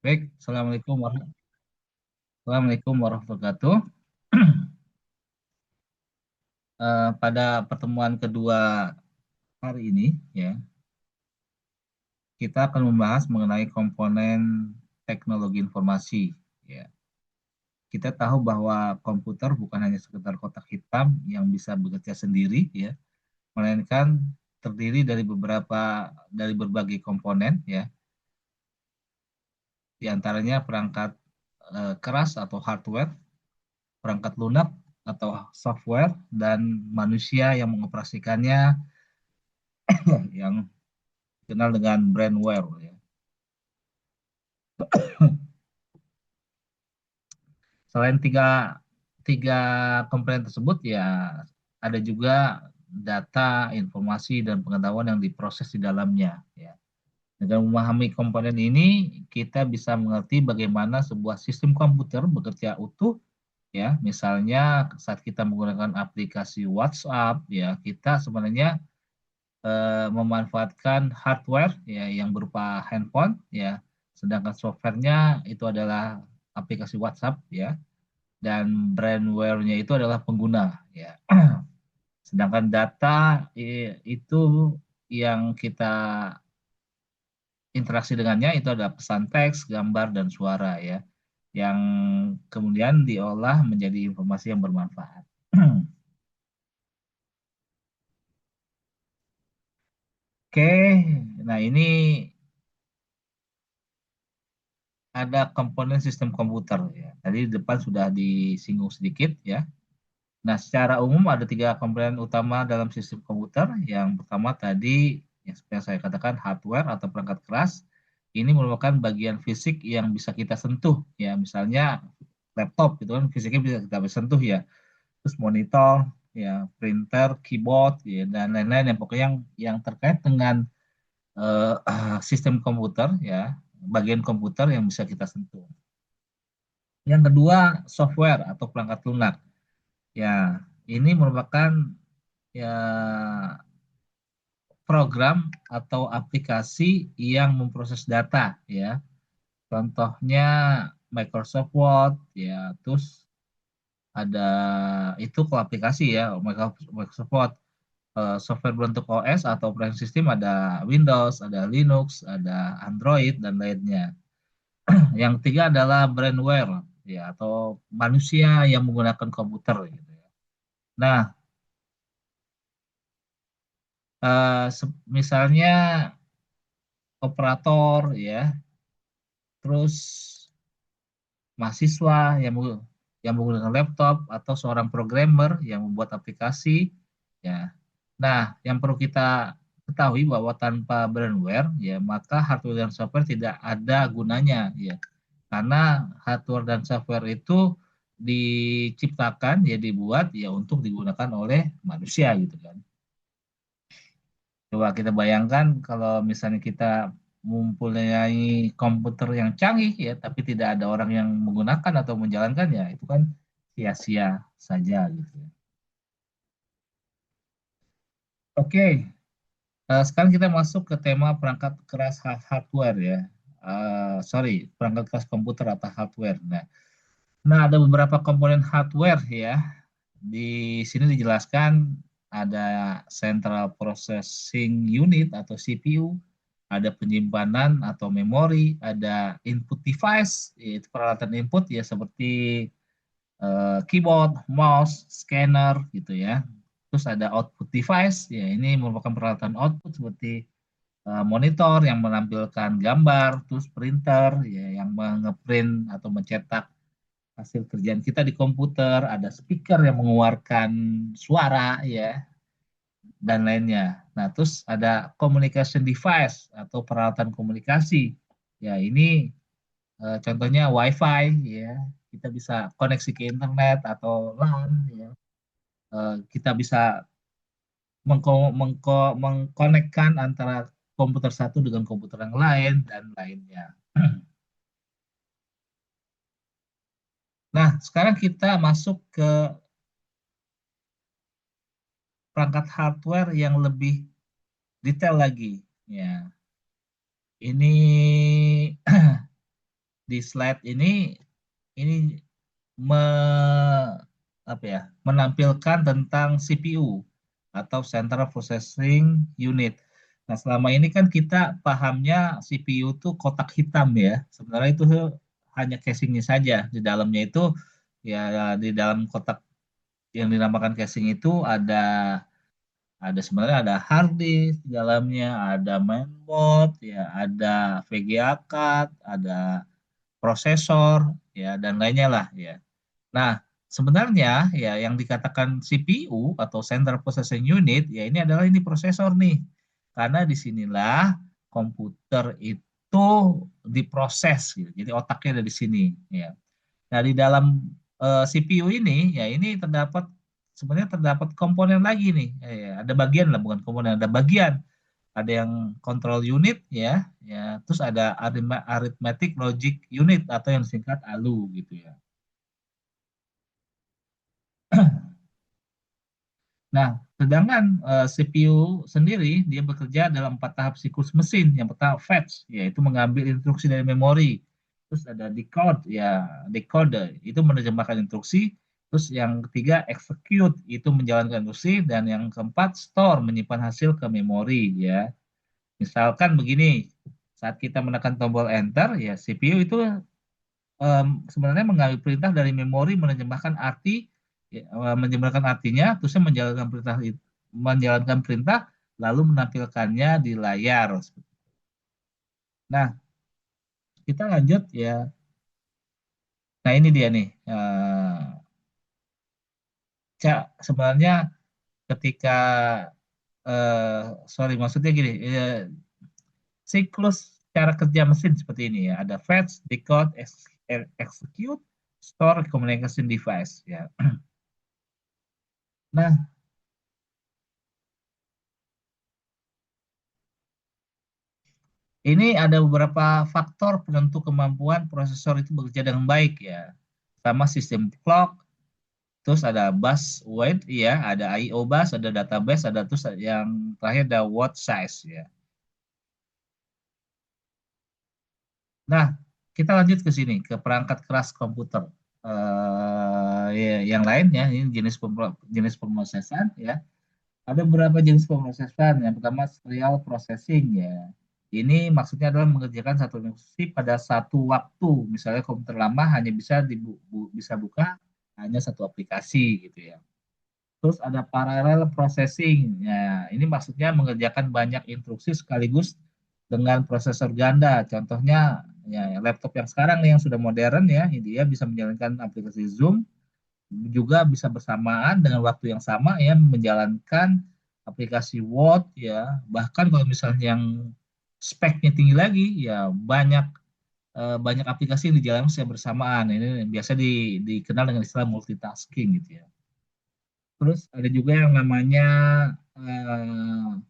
Baik, Assalamualaikum warahmatullahi wabarakatuh. Pada pertemuan kedua hari ini, ya, kita akan membahas mengenai komponen teknologi informasi. Ya, kita tahu bahwa komputer bukan hanya sekedar kotak hitam yang bisa bekerja sendiri, ya, melainkan terdiri dari berbagai komponen, ya, di antaranya perangkat keras atau hardware, perangkat lunak atau software, dan manusia yang mengoperasikannya yang dikenal dengan brandware. Ya. Selain tiga komponen tersebut, ya ada juga data, informasi, dan pengetahuan yang diproses di dalamnya. Ya. Dengan memahami komponen ini, kita bisa mengerti bagaimana sebuah sistem komputer bekerja utuh. Ya, misalnya saat kita menggunakan aplikasi WhatsApp, ya kita sebenarnya memanfaatkan hardware ya yang berupa handphone ya, sedangkan softwarenya itu adalah aplikasi WhatsApp ya, dan brandware-nya itu adalah pengguna ya. Sedangkan data itu yang kita interaksi dengannya itu adalah pesan teks, gambar, dan suara ya, yang kemudian diolah menjadi informasi yang bermanfaat. Oke, nah ini ada komponen sistem komputer ya. Tadi di depan sudah disinggung sedikit ya. Nah, secara umum ada tiga komponen utama dalam sistem komputer. Yang pertama tadi yang seperti yang saya katakan hardware atau perangkat keras. Ini merupakan bagian fisik yang bisa kita sentuh ya. Misalnya laptop itu kan fisiknya bisa kita sentuh ya. Terus monitor ya, printer, keyboard ya, dan lain-lain yang pokoknya yang terkait dengan sistem komputer ya, bagian komputer yang bisa kita sentuh. Yang kedua, software atau perangkat lunak. Ya, ini merupakan ya program atau aplikasi yang memproses data ya. Contohnya Microsoft Word ya, terus ada itu kalau aplikasi ya Microsoft Word. Software berbentuk OS atau operating system ada Windows, ada Linux, ada Android dan lainnya. Yang ketiga adalah brandware ya atau manusia yang menggunakan komputer gitu ya. Nah, misalnya operator ya, terus mahasiswa yang menggunakan laptop atau seorang programmer yang membuat aplikasi ya. Nah, yang perlu kita ketahui bahwa tanpa brandware ya maka hardware dan software tidak ada gunanya ya. Karena hardware dan software itu diciptakan ya dibuat ya untuk digunakan oleh manusia gitu kan. Coba kita bayangkan kalau misalnya kita mempunyai komputer yang canggih ya, tapi tidak ada orang yang menggunakan atau menjalankan ya, itu kan sia-sia saja gitu. Oke, sekarang kita masuk ke tema perangkat keras hardware ya. Sorry, perangkat keras komputer atau hardware. Nah, ada beberapa komponen hardware ya. Di sini dijelaskan ada Central Processing Unit atau CPU, ada penyimpanan atau memori, ada input device, yaitu peralatan input ya seperti keyboard, mouse, scanner gitu ya. Terus ada output device, ya ini merupakan peralatan output seperti monitor yang menampilkan gambar, terus printer ya yang mengeprint atau mencetak hasil kerjaan kita di komputer, ada speaker yang mengeluarkan suara ya dan lainnya. Nah, terus ada communication device atau peralatan komunikasi. Ya, ini contohnya WiFi ya. Kita bisa koneksi ke internet atau LAN ya. Kita bisa mengkonekkan antara komputer satu dengan komputer yang lain dan lainnya. Nah, sekarang kita masuk ke perangkat hardware yang lebih detail lagi. Ya, ini di slide ini me, apa ya, menampilkan tentang CPU atau Central Processing Unit. Nah, selama ini kan kita pahamnya CPU itu kotak hitam ya. Sebenarnya itu hanya casingnya saja. Di dalamnya itu ya di dalam kotak yang dinamakan casing itu ada sebenarnya ada hard disk di dalamnya, ada mainboard, ya, ada VGA card, ada prosesor, ya, dan lainnya lah, ya. Nah, sebenarnya ya yang dikatakan CPU atau Central Processing Unit, ya ini adalah ini prosesor nih. Karena disinilah komputer itu diproses, gitu. Jadi otaknya ada di sini, ya. Nah, di dalam CPU ini, ya ini sebenarnya terdapat komponen lagi nih. Ada bagian lah, bukan komponen, ada bagian. Ada yang control unit ya, ya. Terus ada arithmetic logic unit atau yang disingkat ALU gitu ya. Nah, sedangkan CPU sendiri dia bekerja dalam 4 tahap siklus mesin. Yang pertama fetch, yaitu mengambil instruksi dari memori. Terus ada decode, ya decode itu menerjemahkan instruksi. Terus yang ketiga execute itu menjalankan instruksi dan yang keempat store menyimpan hasil ke memori ya. Misalkan begini, saat kita menekan tombol enter ya CPU itu sebenarnya mengambil perintah dari memori menerjemahkan arti ya, menerjemahkan artinya terusnya menjalankan perintah lalu menampilkannya di layar. Nah, kita lanjut ya. Nah, ini dia nih. Cak, sebenarnya ketika sorry maksudnya gini, siklus cara kerja mesin seperti ini ya. Ada fetch, decode, execute, store, communication device ya. Nah, ini ada beberapa faktor penentu kemampuan prosesor itu bekerja dengan baik ya. Sama sistem clock, terus ada bus weight ya, ada I/O bus, ada database, ada terus yang terakhir ada watt size ya. Nah, kita lanjut ke sini ke perangkat keras komputer. Ya, yang lainnya ini jenis pemrosesan ya. Ada beberapa jenis pemrosesan. Yang pertama serial processing ya. Ini maksudnya adalah mengerjakan satu instruksi pada satu waktu. Misalnya komputer lama hanya bisa buka hanya satu aplikasi gitu ya. Terus ada parallel processing. Ya, ini maksudnya mengerjakan banyak instruksi sekaligus dengan prosesor ganda. Contohnya ya laptop yang sekarang nih yang sudah modern ya, dia bisa menjalankan aplikasi Zoom juga bisa bersamaan dengan waktu yang sama ya menjalankan aplikasi Word ya. Bahkan kalau misalnya yang speknya tinggi lagi ya banyak aplikasi yang dijalankan secara bersamaan. Ini biasa dikenal dengan istilah multitasking gitu ya. Terus ada juga yang namanya eh,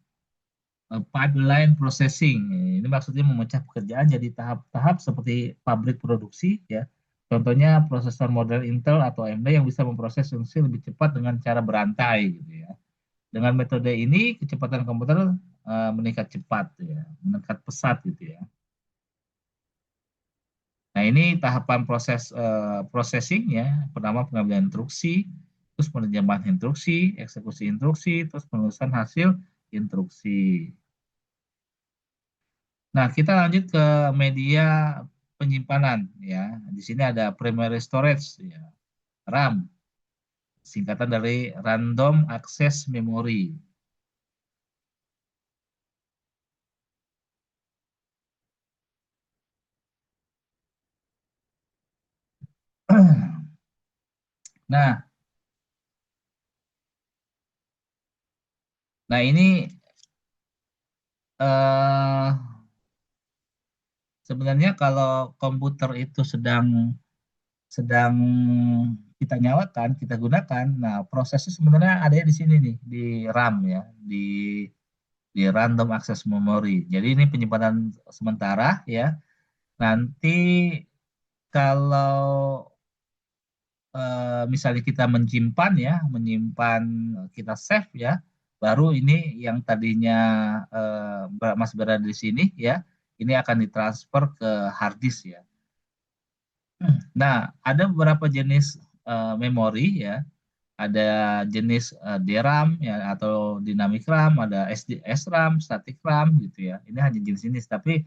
pipeline processing. Ini maksudnya memecah pekerjaan jadi tahap-tahap seperti pabrik produksi ya. Contohnya prosesor model Intel atau AMD yang bisa memproses instruksi lebih cepat dengan cara berantai gitu ya. Dengan metode ini kecepatan komputer meningkat cepat ya, meningkat pesat gitu ya. Nah, ini tahapan processing ya. Pertama pengambilan instruksi, terus penerjemahan instruksi, eksekusi instruksi, terus penulisan hasil instruksi. Nah, kita lanjut ke media penyimpanan ya. Di sini ada primary storage ya, RAM, singkatan dari Random Access Memory. Nah, ini eh sebenarnya kalau komputer itu sedang sedang kita nyalakan, kita gunakan, nah prosesnya sebenarnya ada di sini nih, di RAM ya, di Random Access Memory. Jadi ini penyimpanan sementara ya. Nanti kalau misalnya kita menyimpan kita save ya, baru ini yang tadinya masih berada di sini ya, ini akan ditransfer ke hard disk ya. Nah, ada beberapa jenis memori ya. Ada jenis DRAM ya atau dynamic RAM, ada SRAM, static RAM gitu ya. Ini hanya jenis-jenis, tapi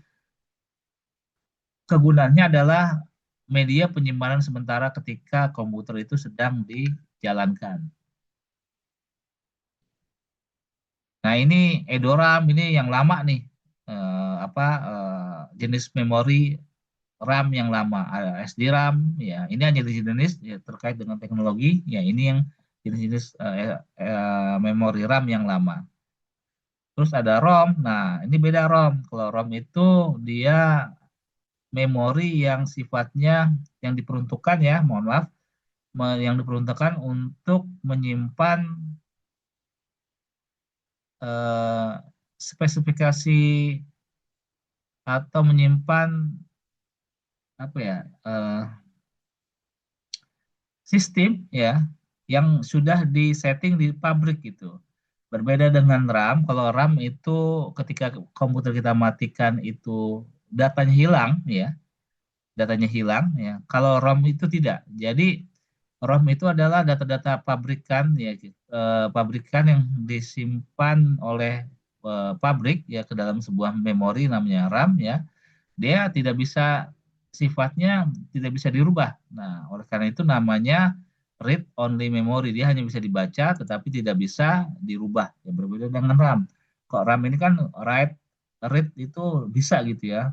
kegunaannya adalah media penyimpanan sementara ketika komputer itu sedang dijalankan. Nah, ini edoram ini yang lama nih. Jenis memori RAM yang lama, ada SD-RAM ya. Ini hanya jenis-jenis ya, terkait dengan teknologi ya. Ini yang jenis-jenis memori RAM yang lama. Terus ada ROM. Nah, ini beda ROM. Kalau ROM itu dia memori yang sifatnya yang diperuntukkan ya, mohon maaf, yang diperuntukkan untuk menyimpan eh, spesifikasi atau menyimpan apa ya sistem ya yang sudah disetting di pabrik gitu. Berbeda dengan RAM, kalau RAM itu ketika komputer kita matikan itu datanya hilang ya, datanya hilang ya. Kalau ROM itu tidak. Jadi ROM itu adalah data-data pabrikan ya, pabrikan yang disimpan oleh pabrik ya ke dalam sebuah memori namanya RAM ya. Dia tidak bisa sifatnya tidak bisa dirubah. Nah, oleh karena itu namanya read only memory. Dia hanya bisa dibaca tetapi tidak bisa dirubah. Ya berbeda dengan RAM. Kok RAM ini kan read itu bisa gitu ya.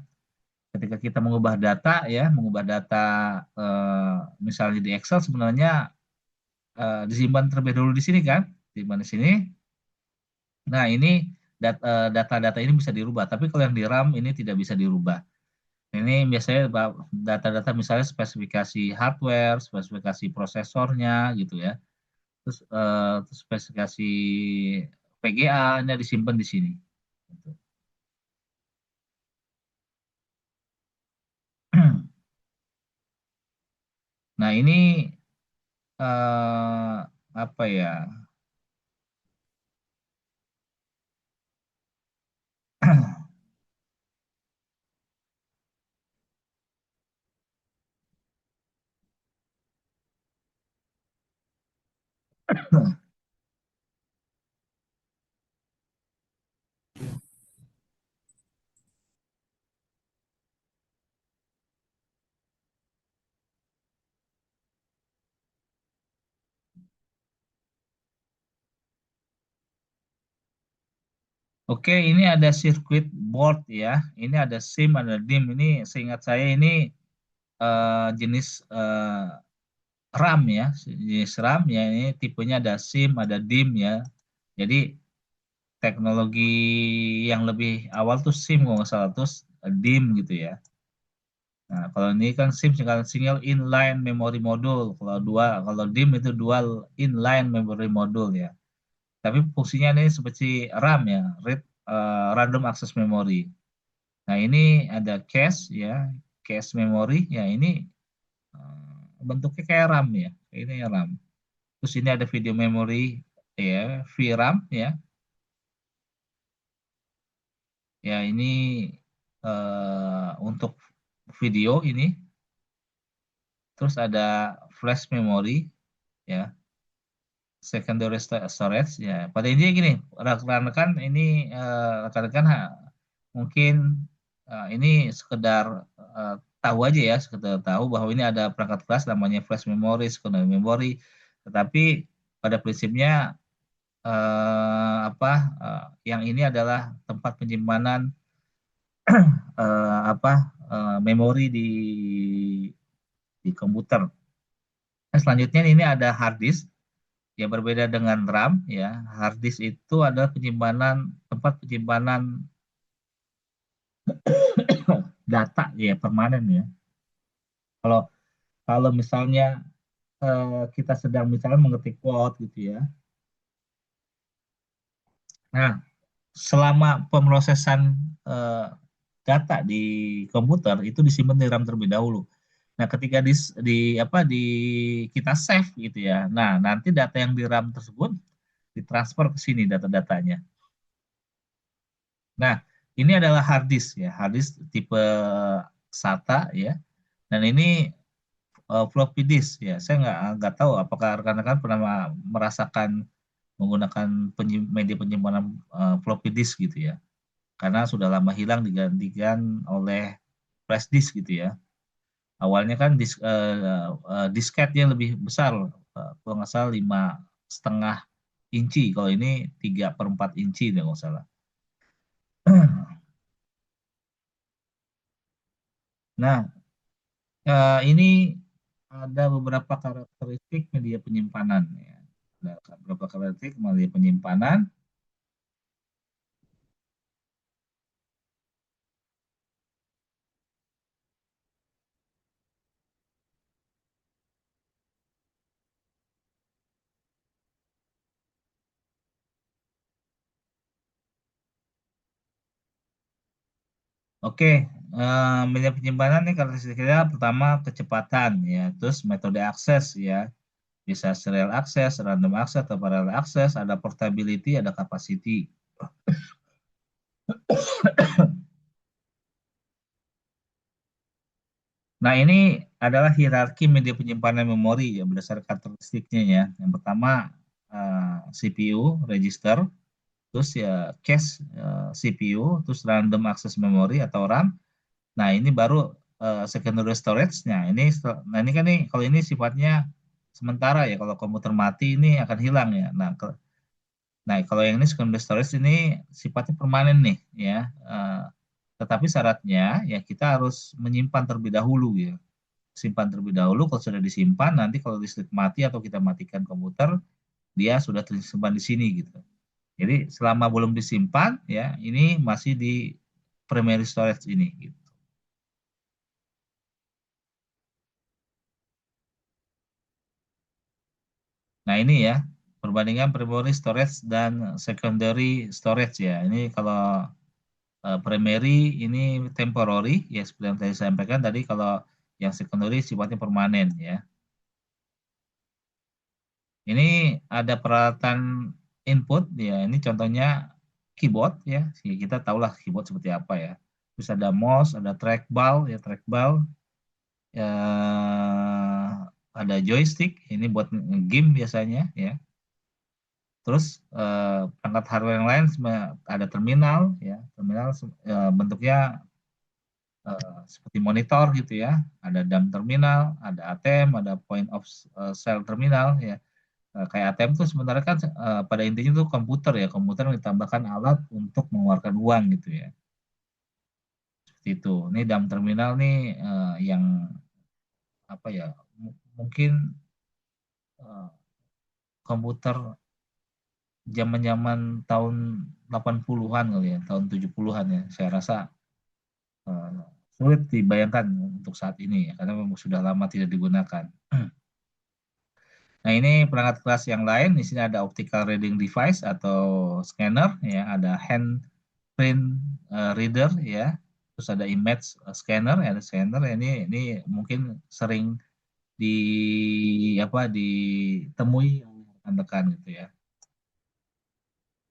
Ketika kita mengubah data ya, mengubah data misalnya di Excel sebenarnya disimpan terlebih dahulu di sini kan, disimpan di sini. Nah, ini data-data ini bisa dirubah, tapi kalau yang di RAM ini tidak bisa dirubah. Ini biasanya data-data misalnya spesifikasi hardware, spesifikasi prosesornya gitu ya. Terus spesifikasi VGA-nya disimpan di sini. Gitu. Nah, ini apa ya? Oke, ini ada circuit board ya. Ini ada SIM, ada DIM. Ini seingat saya ini jenis RAM ya, jenis RAM ya. Ini tipenya ada SIM, ada DIM ya. Jadi teknologi yang lebih awal tuh SIM kalau nggak salah, terus DIM gitu ya. Nah, kalau ini kan SIM singkatan single inline memory module. Kalau DIM itu dual inline memory module ya. Tapi fungsinya ini seperti RAM ya, random access memory. Nah, ini ada cache ya, cache memory ya ini bentuknya kayak RAM ya. Ini RAM. Terus ini ada video memory ya, VRAM ya. Ya, ini untuk video ini. Terus ada flash memory ya, secondary storage ya. Pada intinya gini, rekan-rekan ini rekan-rekan mungkin ini sekedar eh, tahu aja ya, sekedar tahu bahwa ini ada perangkat keras namanya flash memory, secondary memory. Tetapi pada prinsipnya yang ini adalah tempat penyimpanan memori di komputer. Nah, selanjutnya ini ada hard disk. Ya berbeda dengan RAM ya. Hard disk itu adalah tempat penyimpanan data ya permanen ya. Kalau kalau misalnya kita sedang misalnya mengetik code gitu ya. Nah, selama pemrosesan eh, data di komputer itu disimpan di RAM terlebih dahulu. Nah, ketika di kita save gitu ya. Nah, nanti data yang di RAM tersebut ditransfer ke sini data-datanya. Nah, ini adalah hard disk ya, hard disk tipe SATA ya. Dan ini floppy disk ya. Saya nggak tahu apakah rekan-rekan pernah merasakan menggunakan media penyimpanan floppy disk gitu ya. Karena sudah lama hilang digantikan oleh flash disk gitu ya. Awalnya kan disketnya lebih besar, kalau nggak salah 5,5 inci. Kalau ini 3/4 inci deh nggak salah. Nah, ini ada beberapa karakteristik media penyimpanan ya. Ada beberapa karakteristik media penyimpanan. Oke, media penyimpanan nih karakteristiknya pertama kecepatan ya, terus metode akses ya, bisa serial access, random access, atau parallel access, ada portability, ada capacity. Nah, ini adalah hierarki media penyimpanan memori ya berdasarkan karakteristiknya ya. Yang pertama CPU, register, terus ya cache CPU, terus random access memory atau RAM. Nah, ini baru secondary storage. Nah ini kan nih kalau ini sifatnya sementara ya. Kalau komputer mati ini akan hilang ya. Nah, kalau yang ini secondary storage ini sifatnya permanen nih ya. Eh, tetapi syaratnya ya kita harus menyimpan terlebih dahulu ya. Simpan terlebih dahulu. Kalau sudah disimpan, nanti kalau listrik mati atau kita matikan komputer, dia sudah tersimpan di sini gitu. Jadi selama belum disimpan ya, ini masih di primary storage ini gitu. Nah, ini ya perbandingan primary storage dan secondary storage ya. Ini kalau primary ini temporary ya seperti yang tadi saya sampaikan tadi, kalau yang secondary sifatnya permanen ya. Ini ada peralatan input ya. Ini contohnya keyboard ya. Kita tahulah keyboard seperti apa ya. Terus ada mouse, ada trackball ya, trackball. Ya, ada joystick. Ini buat game biasanya ya. Terus perangkat hardware yang lain ada terminal ya. Terminal bentuknya seperti monitor gitu ya. Ada dumb terminal, ada ATM, ada point of sale terminal ya. Kayak ATM tuh sebenarnya kan pada intinya tuh komputer ya, komputer yang ditambahkan alat untuk mengeluarkan uang gitu ya. Seperti itu. Ini dalam terminal nih yang apa ya? Mungkin eh, komputer zaman-zaman tahun 80-an kali ya, tahun 70-an ya. Saya rasa eh, sulit dibayangkan untuk saat ini ya, karena memang sudah lama tidak digunakan. Nah, ini perangkat keras yang lain. Di sini ada optical reading device atau scanner, ya, ada handprint reader, ya, terus ada image scanner, ya, ada scanner. Ya, ini mungkin sering di apa ditemui oleh rekan-rekan gitu ya.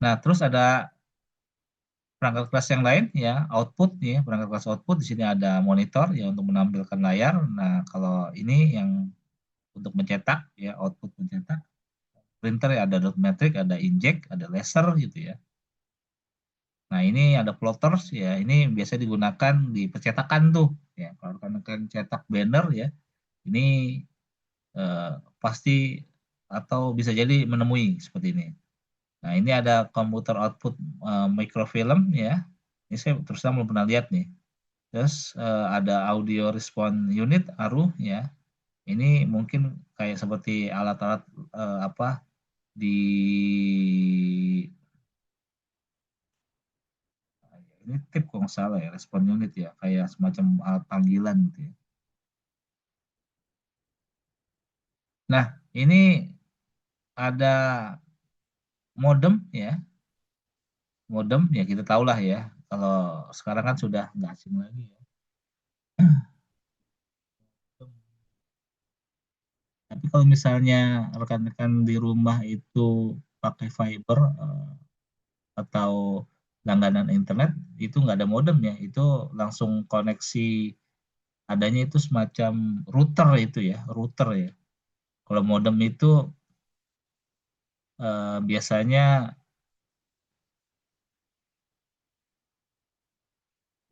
Nah, terus ada perangkat keras yang lain, ya, output, ya, perangkat keras output. Di sini ada monitor, ya, untuk menampilkan layar. Nah, kalau ini yang untuk mencetak, ya, output mencetak. Printer ya ada dot matrix, ada inkjet, ada laser gitu ya. Nah, ini ada plotters ya. Ini biasa digunakan di percetakan tuh ya. Kalau rekan-rekan cetak banner ya, ini eh, pasti atau bisa jadi menemui seperti ini. Nah, ini ada komputer output microfilm ya. Ini saya terus terang belum pernah lihat nih. Terus ada audio response unit ARU ya. Ini mungkin kayak seperti alat-alat apa di ini tip kok nggak salah ya, respon unit ya, kayak semacam alat panggilan gitu ya. Nah, ini ada modem ya, modem ya kita tahu lah ya. Kalau sekarang kan sudah nggak asing lagi ya. Tapi kalau misalnya rekan-rekan di rumah itu pakai fiber atau langganan internet, itu nggak ada modem ya, itu langsung koneksi adanya itu semacam router itu ya, router ya. Kalau modem itu biasanya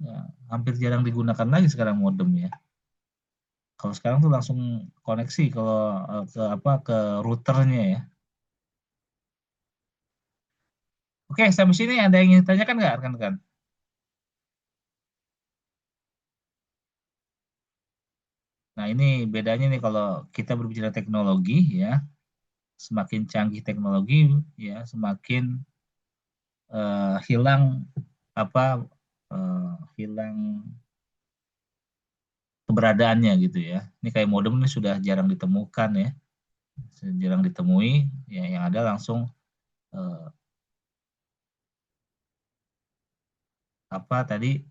ya, hampir jarang digunakan lagi sekarang modem ya. Kalau sekarang tuh langsung koneksi kalau ke apa ke routernya ya. Oke, sampai sini ada yang ingin ditanyakan nggak rekan-rekan? Nah, ini bedanya nih kalau kita berbicara teknologi ya, semakin canggih teknologi ya, semakin hilang apa hilang keberadaannya gitu ya. Ini kayak modem ini sudah jarang ditemukan ya, jarang ditemui ya, yang ada langsung eh, apa tadi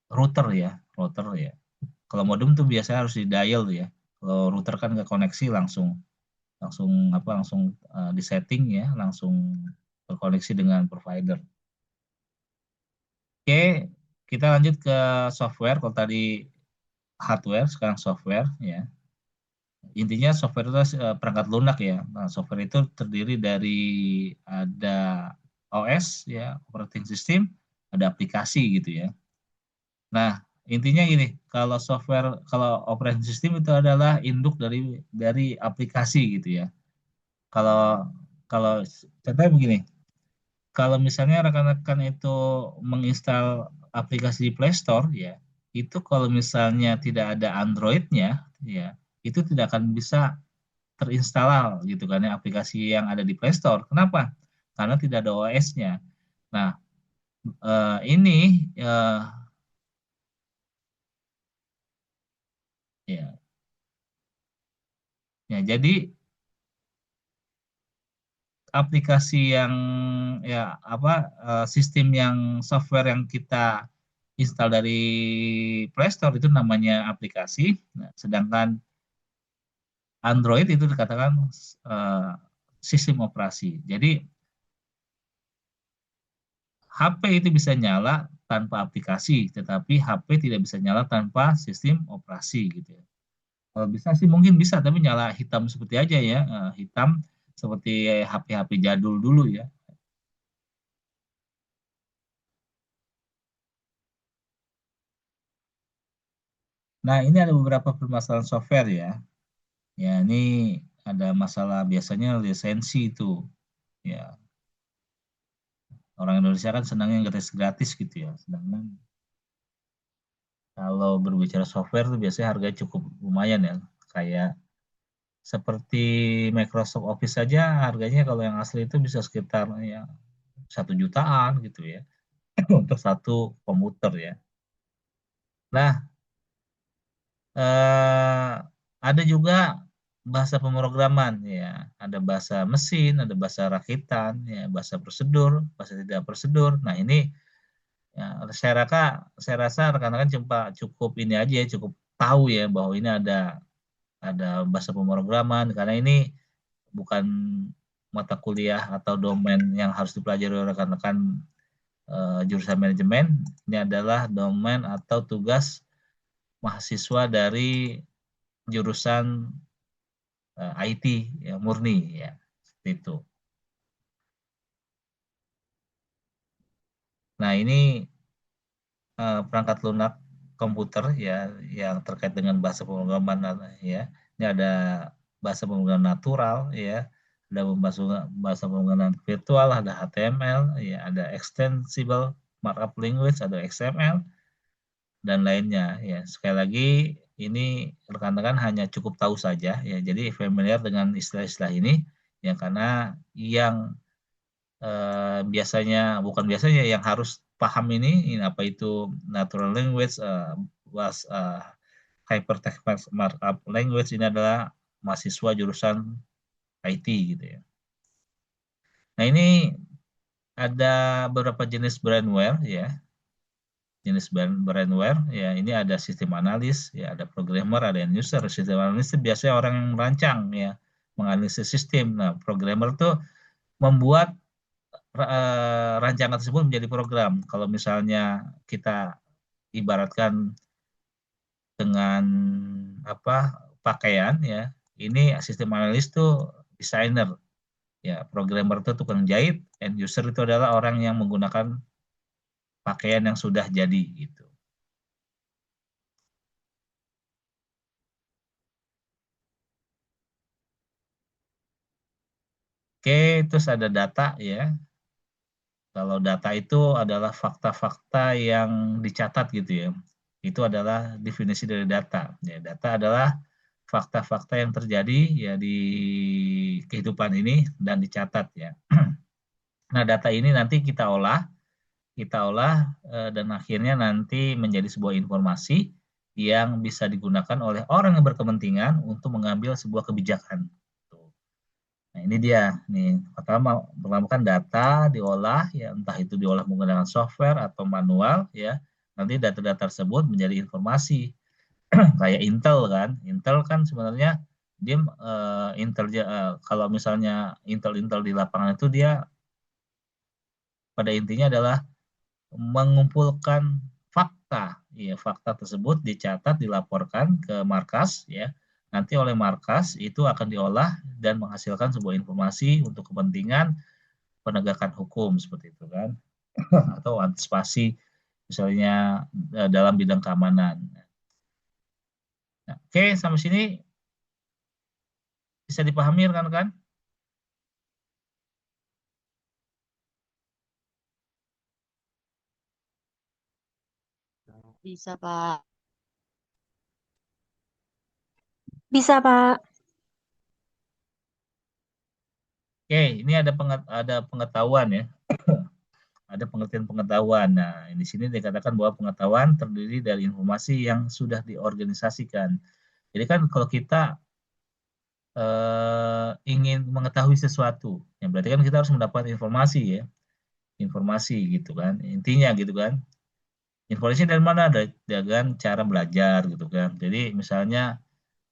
router ya, router ya. Kalau modem tuh biasanya harus di dial ya. Kalau router kan nggak koneksi langsung langsung langsung di setting ya, langsung terkoneksi dengan provider. Oke, kita lanjut ke software. Kalau tadi hardware, sekarang software ya. Intinya software itu perangkat lunak ya. Nah, software itu terdiri dari ada OS ya, operating system, ada aplikasi gitu ya. Nah, intinya gini, kalau operating system itu adalah induk dari aplikasi gitu ya. Kalau kalau contohnya begini, kalau misalnya rekan-rekan itu menginstal aplikasi di Play Store ya, itu kalau misalnya tidak ada Android-nya ya, itu tidak akan bisa terinstall gitu kan ya aplikasi yang ada di Play Store. Kenapa? Karena tidak ada OS-nya. Nah, ini eh, ya jadi aplikasi yang ya apa sistem yang software yang kita install dari Play Store itu namanya aplikasi. Nah, sedangkan Android itu dikatakan eh, sistem operasi. Jadi HP itu bisa nyala tanpa aplikasi, tetapi HP tidak bisa nyala tanpa sistem operasi gitu ya. Kalau bisa sih mungkin bisa, tapi nyala hitam seperti aja ya, hitam seperti HP-HP jadul dulu ya. Nah, ini ada beberapa permasalahan software ya. Ya, ini ada masalah biasanya lisensi itu. Ya, orang Indonesia kan senangnya gratis-gratis gitu ya. Sedangkan kalau berbicara software tuh biasanya harganya cukup lumayan ya. Kayak seperti Microsoft Office saja harganya kalau yang asli itu bisa sekitar ya 1 jutaan gitu ya untuk satu komputer ya. Nah, eh, ada juga bahasa pemrograman ya, ada bahasa mesin, ada bahasa rakitan, ya, bahasa prosedur, bahasa tidak prosedur. Nah, ini ya, saya rasa rekan-rekan cukup ini aja ya, cukup tahu ya bahwa ini ada bahasa pemrograman karena ini bukan mata kuliah atau domain yang harus dipelajari oleh rekan-rekan jurusan manajemen. Ini adalah domain atau tugas mahasiswa dari jurusan IT ya murni ya seperti itu. Nah, ini perangkat lunak komputer ya yang terkait dengan bahasa pemrograman ya. Ini ada bahasa pemrograman natural ya, ada bahasa pemrograman virtual, ada HTML ya, ada extensible markup language, ada XML dan lainnya ya. Sekali lagi ini rekan-rekan hanya cukup tahu saja ya. Jadi familiar dengan istilah-istilah ini ya karena yang biasanya bukan biasanya yang harus paham ini apa itu natural language was hypertext markup language ini adalah mahasiswa jurusan IT gitu ya. Nah, ini ada beberapa jenis brandware ya, jenis brandware ya. Ini ada sistem analis ya, ada programmer, ada end user. Sistem analis itu biasanya orang yang merancang ya, menganalisis sistem. Nah, programmer tuh membuat rancangan tersebut menjadi program. Kalau misalnya kita ibaratkan dengan pakaian ya. Ini sistem analis tuh desainer ya, programmer itu tukang jahit, end user itu adalah orang yang menggunakan pakaian yang sudah jadi gitu. Oke, terus ada data ya. Kalau data itu adalah fakta-fakta yang dicatat gitu ya. Itu adalah definisi dari data. Ya, data adalah fakta-fakta yang terjadi ya di kehidupan ini dan dicatat ya. Nah, data ini nanti kita olah dan akhirnya nanti menjadi sebuah informasi yang bisa digunakan oleh orang yang berkepentingan untuk mengambil sebuah kebijakan. Nah, ini dia. Nih, pertama kan data diolah, ya entah itu diolah menggunakan software atau manual, ya. Nanti data-data tersebut menjadi informasi. Kayak Intel kan. Intel kan sebenarnya dia kalau misalnya Intel di lapangan itu dia pada intinya adalah mengumpulkan fakta. Ya, fakta tersebut dicatat, dilaporkan ke markas, ya. Nanti oleh markas itu akan diolah dan menghasilkan sebuah informasi untuk kepentingan penegakan hukum seperti itu kan, atau antisipasi misalnya dalam bidang keamanan. Nah, oke, sampai sini bisa dipahami kan? Bisa, Pak. Bisa, Pak. Oke, ini ada pengetahuan ya, ada pengertian pengetahuan. Nah, di sini dikatakan bahwa pengetahuan terdiri dari informasi yang sudah diorganisasikan. Jadi kan kalau kita ingin mengetahui sesuatu, ya berarti kan kita harus mendapat informasi ya, informasi gitu kan, intinya gitu kan. Informasi dari mana? Dengan cara belajar gitu kan. Jadi misalnya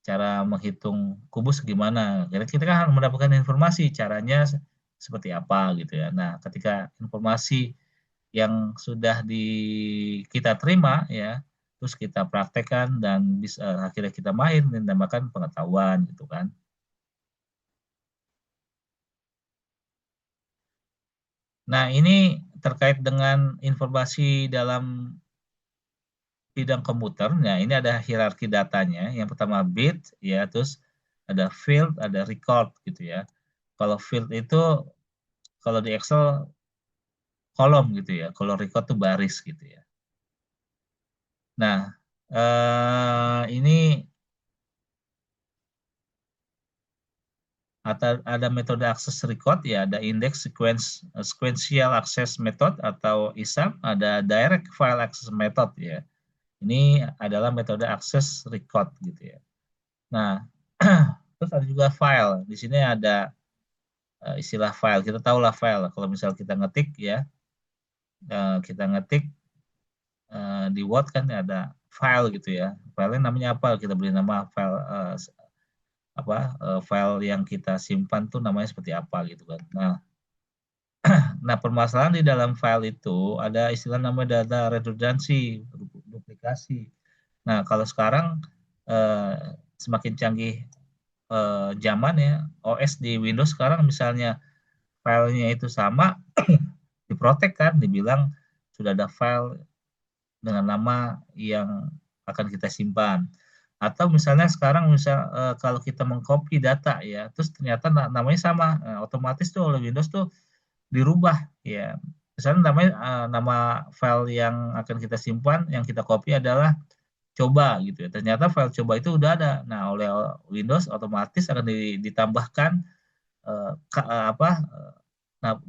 cara menghitung kubus gimana, karena kita kan harus mendapatkan informasi caranya seperti apa gitu ya. Nah, ketika informasi yang sudah kita terima ya, terus kita praktekkan dan bisa akhirnya kita main dinamakan pengetahuan gitu kan. Nah, ini terkait dengan informasi dalam bidang komputer. Nah, ini ada hierarki datanya. Yang pertama bit, ya, terus ada field, ada record gitu ya. Kalau field itu, kalau di Excel kolom gitu ya. Kalau record tuh baris gitu ya. Nah, ini ada metode akses record ya, ada index sequential access method atau ISAM, ada direct file access method ya. Ini adalah metode akses record gitu ya. Nah, terus ada juga file. Di sini ada istilah file. Kita tahu lah file. Kalau misal kita ngetik ya, kita ngetik di Word kan ada file gitu ya. Filenya namanya apa? Kita beri nama file file yang kita simpan tuh namanya seperti apa gitu kan. Nah, permasalahan di dalam file itu ada istilah namanya data redundancy, duplikasi. Nah, kalau sekarang semakin canggih zaman ya, OS di Windows sekarang misalnya filenya itu sama, diprotek kan, dibilang sudah ada file dengan nama yang akan kita simpan. Atau misalnya sekarang kalau kita mengcopy data ya, terus ternyata namanya sama, otomatis tuh oleh Windows tuh dirubah ya. Misalnya nama file yang akan kita simpan, yang kita copy adalah coba gitu ya. Ternyata file coba itu udah ada. Nah, oleh Windows otomatis akan ditambahkan eh, apa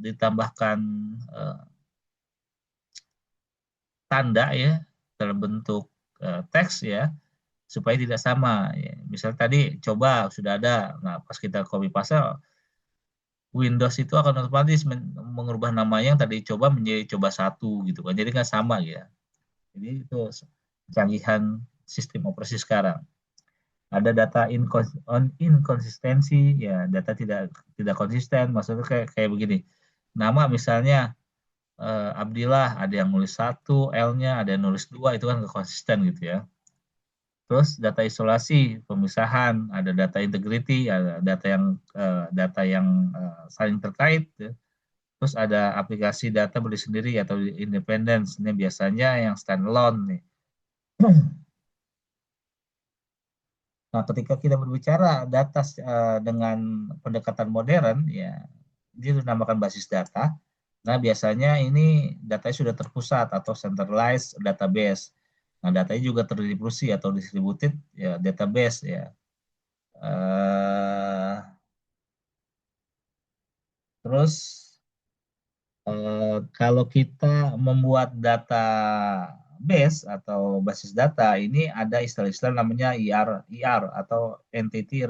ditambahkan eh, tanda ya dalam bentuk teks ya supaya tidak sama ya. Misal tadi coba sudah ada, nah pas kita copy paste Windows itu akan otomatis mengubah namanya yang tadi coba menjadi coba satu gitu kan, jadi nggak sama ya. Jadi itu kecanggihan sistem operasi sekarang. Ada data inkonsistensi ya, data tidak tidak konsisten, maksudnya kayak kayak begini, nama misalnya Abdillah, ada yang nulis satu L-nya, ada yang nulis dua, itu kan nggak konsisten gitu ya. Terus data isolasi, pemisahan, ada data integrity, ada data yang saling terkait, ya. Terus ada aplikasi data berdiri sendiri atau independen. Ini biasanya yang standalone nih. Nah, ketika kita berbicara data dengan pendekatan modern, ya, ini dinamakan basis data. Nah, biasanya ini datanya sudah terpusat atau centralized database. Nah, datanya juga terdistribusi atau distributed ya database ya. Eh, terus kalau kita membuat database atau basis data ini ada istilah-istilah namanya IR atau Entity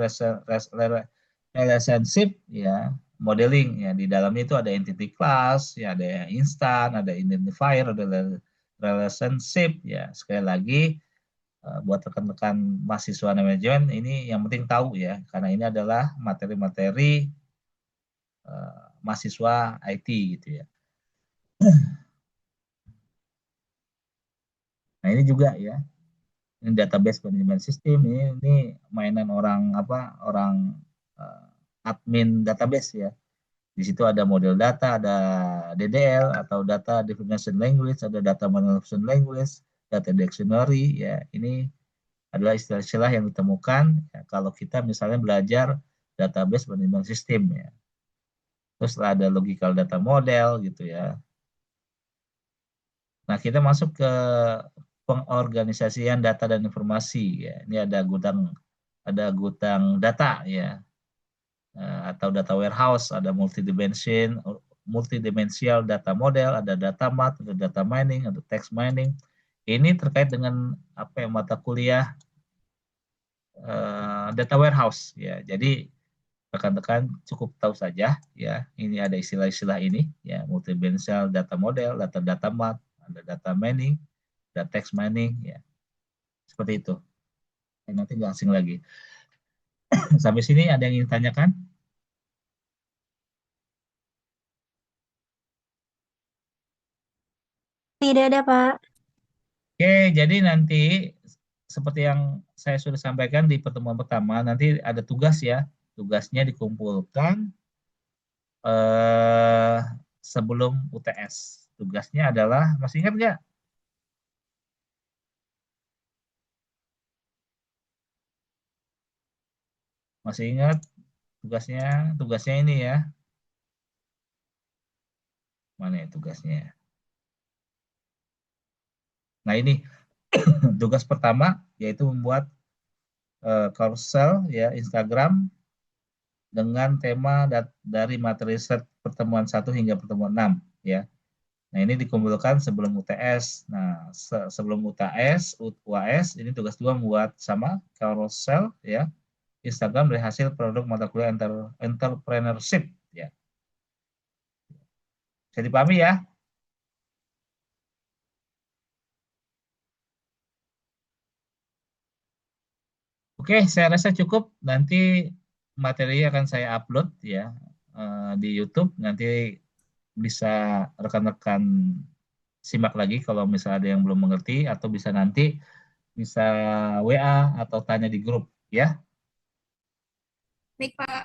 Relationship ya modeling ya di dalamnya itu ada entity class ya ada instan ada identifier ada relationship ya sekali lagi buat rekan-rekan mahasiswa manajemen ini yang penting tahu ya karena ini adalah materi-materi mahasiswa IT gitu ya. Nah ini juga ya, ini database manajemen sistem ini mainan orang apa orang uh, admin database ya. Di situ ada model data, ada DDL atau data definition language, ada data manipulation language, data dictionary ya. Ini adalah istilah-istilah yang ditemukan ya, kalau kita misalnya belajar database manajemen sistem ya. Terus ada logical data model gitu ya. Nah, kita masuk ke pengorganisasian data dan informasi ya. Ini ada gudang data ya. Atau data warehouse, ada multidimensional data model, ada data mart, ada data mining, ada text mining. Ini terkait dengan apa yang mata kuliah data warehouse ya. Jadi rekan-rekan cukup tahu saja ya. Ini ada istilah-istilah ini ya, multidimensional data model, data mart, ada data mining, ada text mining ya. Seperti itu. Nanti nggak asing lagi. Sampai sini ada yang ingin tanyakan? Tidak ada, Pak. Oke, jadi nanti seperti yang saya sudah sampaikan di pertemuan pertama, nanti ada tugas ya. Tugasnya dikumpulkan eh, sebelum UTS. Tugasnya adalah, masih ingat nggak? Masih ingat tugasnya? Tugasnya ini ya. Mana ya tugasnya? Nah ini tugas pertama yaitu membuat carousel ya Instagram dengan tema dari materi set pertemuan 1 hingga pertemuan 6 ya. Nah, ini dikumpulkan sebelum UTS. Nah, sebelum UTS, UAS ini tugas dua membuat sama carousel ya Instagram dari hasil produk mata kuliah entrepreneurship ya. Bisa dipahami ya? Oke, saya rasa cukup. Nanti materi akan saya upload ya di YouTube. Nanti bisa rekan-rekan simak lagi kalau misalnya ada yang belum mengerti atau bisa WA atau tanya di grup ya. Baik, Pak.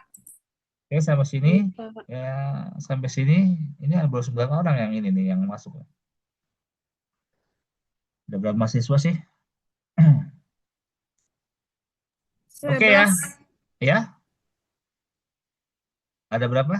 Oke, sampai sini Baik, Pak. ya sampai sini ini ada baru 9 orang yang ini nih yang masuk. Ada berapa mahasiswa sih? Oke ya, 11. ya ada berapa?